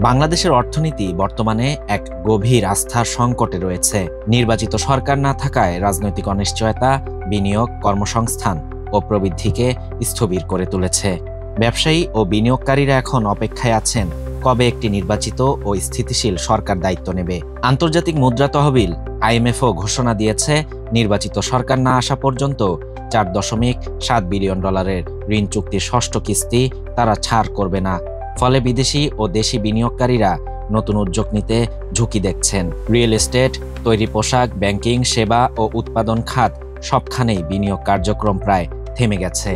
বাংলাদেশের অর্থনীতি বর্তমানে এক গভীর আস্থার সংকটে রয়েছে। নির্বাচিত সরকার না থাকায় রাজনৈতিক অনিশ্চয়তা, বিনিয়োগ, কর্মসংস্থান ও প্রবৃদ্ধিকে স্থবির করে তুলেছে। ব্যবসায়ী ও বিনিয়োগকারীরা এখন অপেক্ষায় আছেন কবে একটি নির্বাচিত ও স্থিতিশীল সরকার দায়িত্ব নেবে। আন্তর্জাতিক মুদ্রা তহবিল IMFও ঘোষণা দিয়েছে, নির্বাচিত সরকার না আসা পর্যন্ত $4.7 বিলিয়ন ঋণ চুক্তির ষষ্ঠ কিস্তি তারা ছাড় করবে না। ফলে বিদেশি ও দেশি বিনিয়োগকারীরা নতুন উদ্যোগ নিতে ঝুঁকি দেখছেন। রিয়েল এস্টেট, তৈরি পোশাক, ব্যাংকিং, সেবা ও উৎপাদন খাত সবখানেই বিনিয়োগ কার্যক্রম প্রায় থেমে গেছে।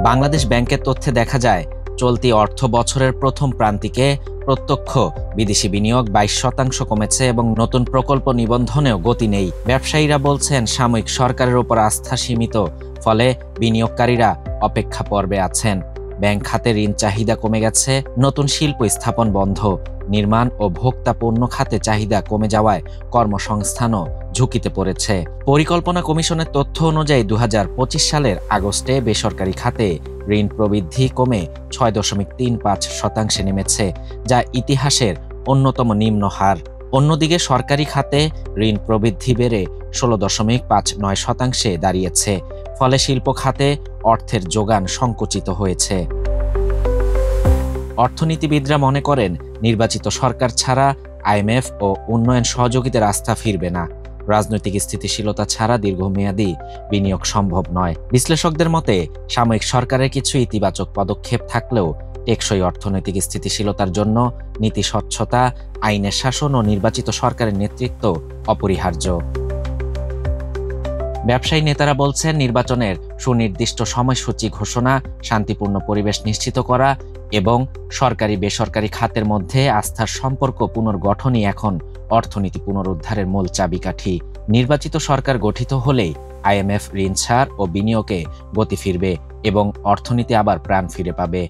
বাংলাদেশ ব্যাংকের তথ্যে দেখা যায়, চলতি অর্থ বছরের প্রথম প্রান্তিকে প্রত্যক্ষ বিদেশি বিনিয়োগ 22% কমেছে এবং নতুন প্রকল্প নিবন্ধনেও গতি নেই। ব্যবসায়ীরা বলছেন, সাময়িক সরকারের উপর আস্থা সীমিত, ফলে বিনিয়োগকারীরা অপেক্ষা পর্বে আছেন। ব্যাংক খাতে ঋণ চাহিদা কমে গেছে, নতুন শিল্প স্থাপন বন্ধ, নির্মাণ ও ভোক্তা পণ্য খাতে চাহিদা কমে যাওয়ায় কর্মসংস্থানও ঝুঁকিতে পড়েছে। পরিকল্পনা কমিশনের তথ্য অনুযায়ী 2025 সালের আগস্টে বেসরকারি খাতে ঋণ প্রবৃদ্ধি কমে 6.35% নেমেছে, যা ইতিহাসের অন্যতম নিম্ন হার। অন্যদিকে সরকারি খাতে ঋণ প্রবৃদ্ধি বেড়ে 16.59% দাঁড়িয়েছে, ফলে শিল্প খাতে অর্থের যোগান সংকুচিত হয়েছে। অর্থনীতিবিদরা মনে করেন, নির্বাচিত সরকার ছাড়া IMF ও উন্নয়ন সহযোগিতার আস্থা ফিরবে না। রাজনৈতিক স্থিতিশীলতা ছাড়া দীর্ঘমেয়াদী বিনিয়োগ সম্ভব নয়। বিশ্লেষকদের মতে, সাময়িক সরকারের কিছু ইতিবাচক পদক্ষেপ থাকলেও টেকসই অর্থনৈতিক স্থিতিশীলতার জন্য নীতি স্বচ্ছতা, আইনের শাসন ও নির্বাচিত সরকারের নেতৃত্ব অপরিহার্য। ব্যবসায়ী নেতারা বলছেন, নির্বাচনের সুনির্দিষ্ট সময়সূচি ঘোষণা, শান্তিপূর্ণ পরিবেশ নিশ্চিত করা এবং সরকারি বেসরকারি খাতের মধ্যে আস্থার সম্পর্ক পুনর্গঠনই এখন অর্থনীতি পুনরুদ্ধারের মূল চাবিকাঠি। নির্বাচিত সরকার গঠিত হলেই IMF ঋণ ছাড় ও বিনিয়োগে গতি ফিরবে এবং অর্থনীতি আবার প্রাণ ফিরে পাবে।